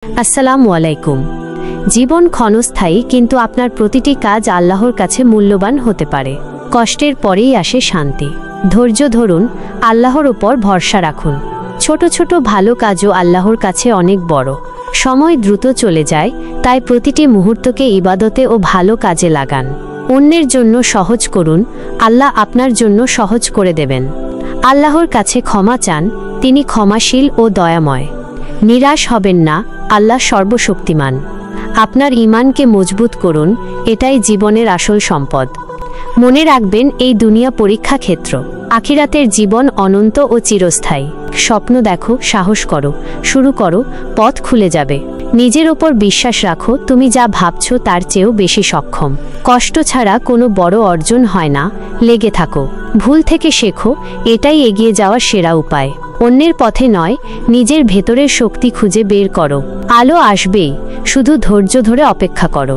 আসসালামু আলাইকুম। জীবন ক্ষণস্থায়ী, কিন্তু আপনার প্রতিটি কাজ আল্লাহর কাছে মূল্যবান হতে পারে। কষ্টের পরেই আসে শান্তি। ধৈর্য ধরুন, আল্লাহর উপর ভরসা রাখুন। ছোট ছোট ভালো কাজও আল্লাহর কাছে অনেক বড়। সময় দ্রুত চলে যায়, তাই প্রতিটি মুহূর্তকে ইবাদতে ও ভালো কাজে লাগান। অন্যের জন্য সহজ করুন, আল্লাহ আপনার জন্য সহজ করে দেবেন। আল্লাহর কাছে ক্ষমা চান, তিনি ক্ষমাশীল ও দয়াময়। নিরাশ হবেন না, আল্লাহ সর্বশক্তিমান। আপনার ঈমানকে মজবুত করুন, এটাই জীবনের আসল সম্পদ। মনে রাখবেন, এই দুনিয়া পরীক্ষা ক্ষেত্র, আখিরাতের জীবন অনন্ত ও চিরস্থায়ী। স্বপ্ন দেখো, সাহস করো, শুরু করো, পথ খুলে যাবে। নিজের ওপর বিশ্বাস রাখো, তুমি যা ভাবছো তার চেয়েও বেশি সক্ষম। কষ্ট ছাড়া কোনো বড় অর্জন হয় না, লেগে থাকো, ভুল থেকে শেখো, এটাই এগিয়ে যাওয়ার সেরা উপায়। অন্যের পথে নয়, নিজের ভেতরের শক্তি খুঁজে বের করো। আলো আসবেই, শুধু ধৈর্য ধরে অপেক্ষা করো।